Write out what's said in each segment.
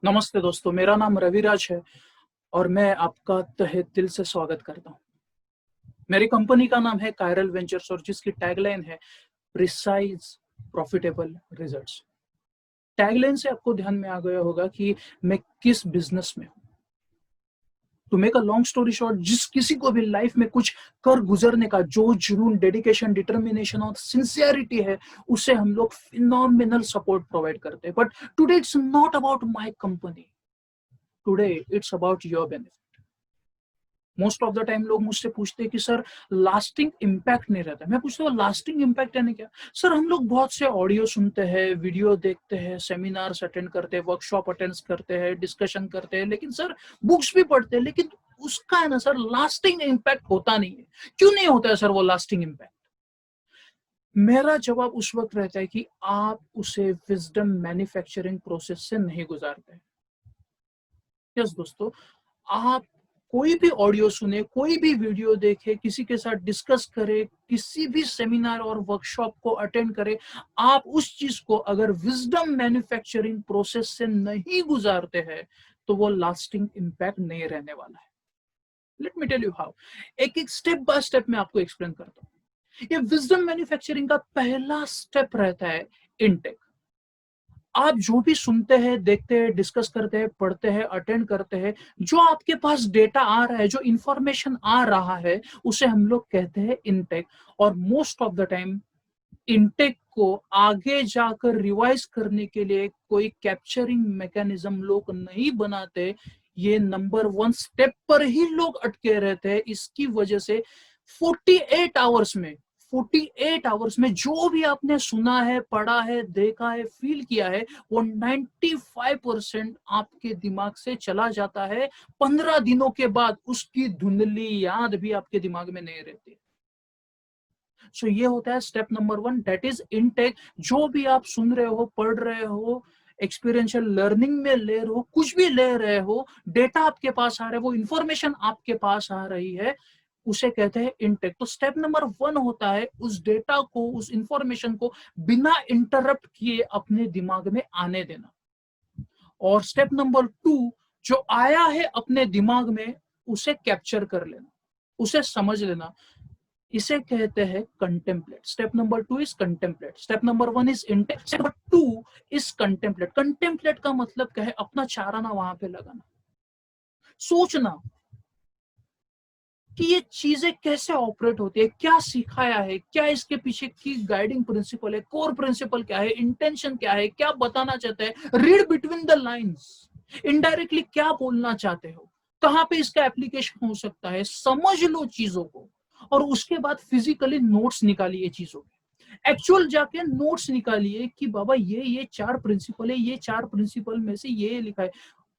नमस्ते दोस्तों, मेरा नाम रविराज है और मैं आपका तहे दिल से स्वागत करता हूँ। मेरी कंपनी का नाम है कायरल वेंचर्स और जिसकी टैगलाइन है प्रिसाइज प्रॉफिटेबल रिजल्ट्स। टैगलाइन से आपको ध्यान में आ गया होगा कि मैं किस बिजनेस में हूँ। To make a long story short, जिस किसी को भी लाइफ में कुछ कर गुजरने का जो जुनून, डेडिकेशन, डिटर्मिनेशन और सिंसियरिटी है, उसे हम लोग फिनोमिनल सपोर्ट प्रोवाइड करते हैं। But today it's not about my company, today it's about your benefit. Most of the time लोग मुझसे पूछते हैं कि सर लास्टिंग इम्पैक्ट नहीं रहता। मैं पूछता हूँ लास्टिंग इम्पैक्ट यानी क्या? सर हम लोग बहुत से ऑडियो सुनते हैं, वीडियो देखते हैं, सेमिनार्स अटेंड करते हैं, वर्कशॉप अटेंड करते हैं, डिस्कशन करते हैं, लेकिन सर बुक्स भी पढ़ते हैं, लेकिन उसका है ना सर लास्टिंग इम्पैक्ट होता नहीं है। क्यों नहीं होता है सर वो लास्टिंग इम्पैक्ट? मेरा जवाब उस वक्त रहता है कि आप उसे विजडम मैन्युफैक्चरिंग प्रोसेस से नहीं गुजारते। यस दोस्तों, आप कोई भी ऑडियो सुने, कोई भी वीडियो देखे, किसी के साथ डिस्कस करे, किसी भी सेमिनार और वर्कशॉप को अटेंड करे, आप उस चीज को अगर विजडम मैन्युफैक्चरिंग प्रोसेस से नहीं गुजारते हैं तो वो लास्टिंग इम्पैक्ट नहीं रहने वाला है। Let me tell you how. एक एक स्टेप बाय स्टेप मैं आपको एक्सप्लेन करता हूँ। ये विजडम मैन्युफैक्चरिंग का पहला स्टेप रहता है इनटेक। आप जो भी सुनते हैं, देखते हैं, डिस्कस करते हैं, पढ़ते हैं, अटेंड करते हैं, जो आपके पास डेटा आ रहा है, जो इंफॉर्मेशन आ रहा है, उसे हम लोग कहते हैं इनटेक। और most of the time intake को आगे जाकर रिवाइज करने के लिए कोई कैप्चरिंग मैकेनिज्म लोग नहीं बनाते। ये नंबर वन स्टेप पर ही लोग अटके रहते हैं। इसकी वजह से 48 आवर्स में 48 आवर्स में जो भी आपने सुना है, पढ़ा है, देखा है, फील किया है, वो 95% आपके दिमाग से चला जाता है। 15 दिनों के बाद उसकी धुंधली याद भी आपके दिमाग में नहीं रहती। सो ये होता है step number one, that is intake. जो भी आप सुन रहे हो, पढ़ रहे हो, एक्सपीरियंशियल लर्निंग में ले रहे हो, कुछ भी ले रहे हो, डेटा आपके पास आ रहा है, वो इंफॉर्मेशन आपके पास आ रही है, उसे कहते हैं इनटेक। तो स्टेप नंबर वन होता है उस डेटा को, उस इंफॉर्मेशन को बिना इंटरप्ट किए अपने दिमाग में आने देना। और स्टेप नंबर टू, जो आया है अपने दिमाग में, उसे कैप्चर कर लेना, उसे समझ लेना। इसे कहते हैं contemplate. Step number two is contemplate. Step number one is intake, step number two is contemplate. Contemplate का मतलब क्या है? अपना चाराना वहां पे लगाना, सोचना कि ये चीजें कैसे ऑपरेट होती है, क्या सिखाया है, क्या इसके पीछे की गाइडिंग प्रिंसिपल है, कोर प्रिंसिपल क्या है, इंटेंशन क्या है, क्या बताना चाहते हैं, read between the lines, indirectly क्या बोलना चाहते हो, कहां पे इसका एप्लीकेशन हो सकता है, समझ लो चीजों को। और उसके बाद फिजिकली नोट्स निकालिए चीजों के, एक्चुअल जाके नोट्स निकालिए कि बाबा ये चार प्रिंसिपल है, ये चार प्रिंसिपल में से ये लिखा है।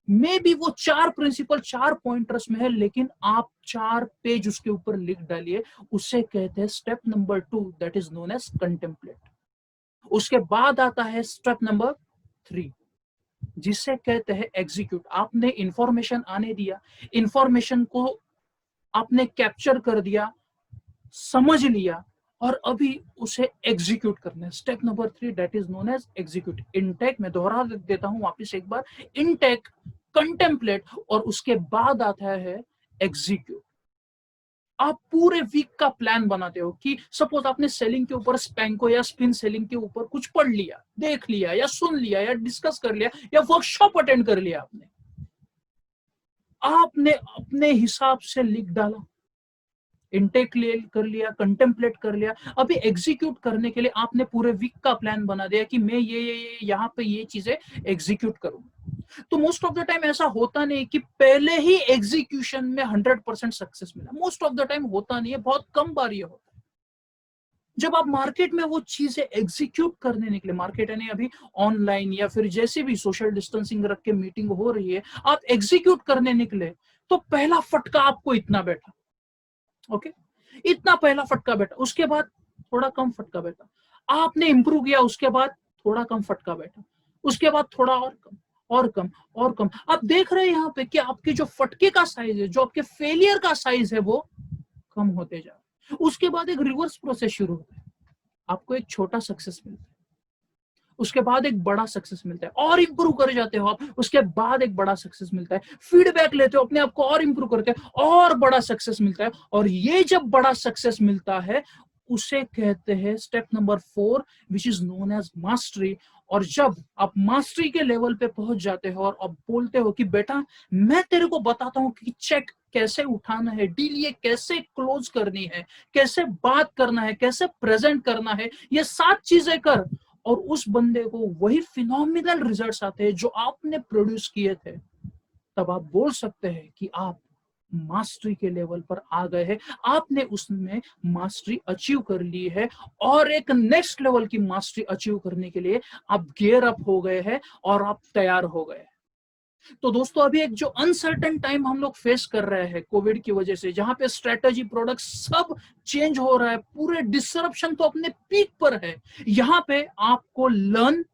मे बी वो चार प्रिंसिपल चार पॉइंटर्स में है, लेकिन आप 4 पेज उसके ऊपर लिख डालिए। उसे कहते हैं step number two, that is known as contemplate. उसके बाद आता है स्टेप नंबर थ्री, जिसे कहते हैं एग्जीक्यूट। आपने इंफॉर्मेशन आने दिया, इंफॉर्मेशन को आपने कैप्चर कर दिया, समझ लिया, और अभी उसे एग्जीक्यूट करना है। Step number three, that is known as execute. Intake, मैं दोहरा देता हूं वापिस एक बार, इनटेक, कंटेम्पलेट, और उसके बाद आता है एग्जीक्यूट। आप पूरे वीक का प्लान बनाते हो कि सपोज आपने सेलिंग के ऊपर, स्पैंको या स्पिन सेलिंग के ऊपर कुछ पढ़ लिया, देख लिया, या सुन लिया, या डिस्कस कर लिया, या वर्कशॉप अटेंड कर लिया। आपने अपने हिसाब से लिख डाला, इनटेक कर लिया, कंटेम्पलेट कर लिया। अभी एग्जीक्यूट करने के लिए आपने पूरे वीक का प्लान बना दिया कि मैं ये यहाँ पे ये चीजें एग्जीक्यूट करूंगा। तो मोस्ट ऑफ द टाइम ऐसा होता नहीं कि पहले ही एग्जीक्यूशन में 100% सक्सेस मिला। मोस्ट ऑफ द टाइम होता नहीं है, बहुत कम बार ये होता है। जब आप मार्केट में वो चीजें एग्जीक्यूट करने निकले, मार्केट यानी अभी ऑनलाइन या फिर जैसे भी सोशल डिस्टेंसिंग रख के मीटिंग हो रही है, आप एग्जीक्यूट करने निकले, तो पहला फटका आपको इतना बैठा, ओके, इतना पहला फटका बैठा। उसके बाद थोड़ा कम फटका बैठा, आपने इंप्रूव किया, उसके बाद थोड़ा कम फटका बैठा, उसके बाद थोड़ा और कम, और कम, और कम। आप देख रहे हैं यहाँ पे कि आपके जो फटके का साइज है, जो आपके फेलियर का साइज है, वो कम होते जा रहा है। उसके बाद एक रिवर्स प्रोसेस शुरू होता है, आपको एक छोटा सक्सेस मिलता है, उसके बाद एक बड़ा सक्सेस मिलता है, और इंप्रूव कर जाते हो आप, उसके बाद एक बड़ा सक्सेस मिलता है, फीडबैक लेते हो, अपने आप को और इंप्रूव करते हो, और बड़ा सक्सेस मिलता है। और ये जब बड़ा सक्सेस मिलता है उसे कहते हैं step number 4, which is known as mastery. और जब आप मास्टरी के लेवल पे पहुंच जाते हो और आप बोलते हो कि बेटा मैं तेरे को बताता हूं कि चेक कैसे उठाना है, डील ये कैसे क्लोज करनी है, कैसे बात करना है, कैसे प्रेजेंट करना है, ये 7 चीजें कर, और उस बंदे को वही फिनोमिनल रिजल्ट्स आते हैं जो आपने प्रोड्यूस किए थे, तब आप बोल सकते हैं कि आप मास्टरी के लेवल पर आ गए हैं, आपने उसमें मास्टरी अचीव कर ली है, और एक नेक्स्ट लेवल की मास्टरी अचीव करने के लिए आप गियर अप हो गए हैं और आप तैयार हो गए। तो दोस्तों अभी एक जो अनसर्टेन टाइम हम लोग फेस कर रहे हैं कोविड की वजह से, जहां पे स्ट्रेटेजी प्रोडक्ट सब चेंज हो रहा है, पूरे डिसरप्शन तो अपने पीक पर है, यहां पे आपको लर्न,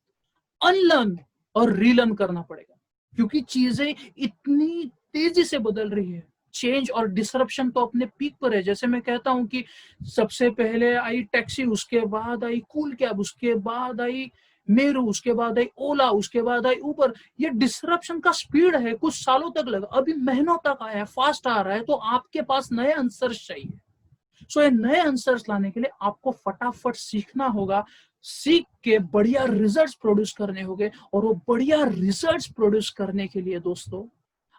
अनलर्न और रीलर्न करना पड़ेगा, क्योंकि चीजें इतनी तेजी से बदल रही है। चेंज और डिसरप्शन तो अपने पीक पर है। जैसे मैं कहता हूं कि सबसे पहले आई टैक्सी, उसके बाद आई कूल कैब, उसके बाद आई मेरू, उसके बाद आई ओला, उसके बाद आई उबर। ये डिसरप्शन का स्पीड है, कुछ सालों तक लगा, अभी महीनों तक आया है, फास्ट आ रहा है। तो आपके पास नए आंसर्स चाहिए। सो ये नए आंसर्स लाने के लिए आपको फटाफट सीखना होगा, सीख के बढ़िया रिजल्ट्स प्रोड्यूस करने होंगे। और वो बढ़िया रिजल्ट्स प्रोड्यूस करने के लिए दोस्तों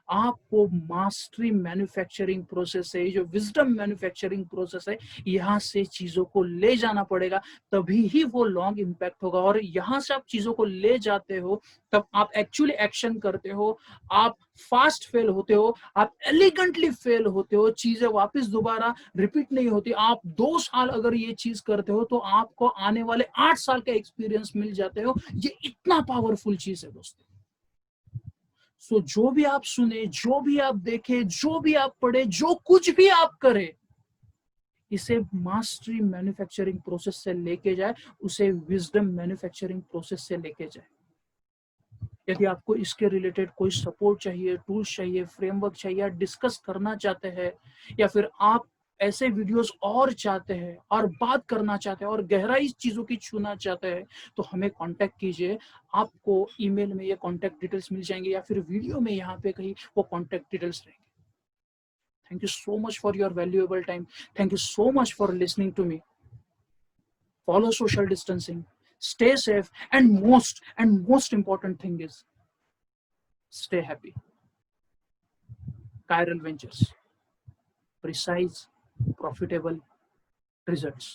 आपको मास्टरी मैन्युफैक्चरिंग प्रोसेस है, जो विजडम मैन्युफैक्चरिंग प्रोसेस है, यहां से चीजों को ले जाना पड़ेगा, तभी ही वो लॉन्ग इम्पैक्ट होगा। और यहां से आप चीजों को ले जाते हो, तब आप एक्चुअली एक्शन करते हो, आप फास्ट फेल होते हो, आप एलिगेंटली फेल होते हो, चीजें वापस दोबारा रिपीट नहीं होती। आप 2 साल अगर ये चीज करते हो तो आपको आने वाले 8 साल का एक्सपीरियंस मिल जाते हो। ये इतना पावरफुल चीज है दोस्तों। सो जो भी आप सुने, जो भी आप देखे, जो भी आप पढ़े, जो कुछ भी आप करें, इसे मास्टरी मैन्युफैक्चरिंग प्रोसेस से लेके जाए, उसे विजडम मैन्युफैक्चरिंग प्रोसेस से लेके जाए। यदि आपको इसके रिलेटेड कोई सपोर्ट चाहिए, टूल्स चाहिए, फ्रेमवर्क चाहिए, या डिस्कस करना चाहते हैं, या फिर आप ऐसे वीडियोस और चाहते हैं और बात करना चाहते हैं और गहराई चीजों की छूना चाहते हैं, तो हमें कांटेक्ट कीजिए। आपको ईमेल में ये कांटेक्ट डिटेल्स मिल जाएंगे, या फिर वीडियो में यहाँ पे कहीं वो कांटेक्ट डिटेल्स रहेंगे। Thank you so much for your valuable time. Thank you so much for listening to me. Follow social distancing, stay safe, and most important thing is stay happy. Chiral Ventures, precise, profitable results.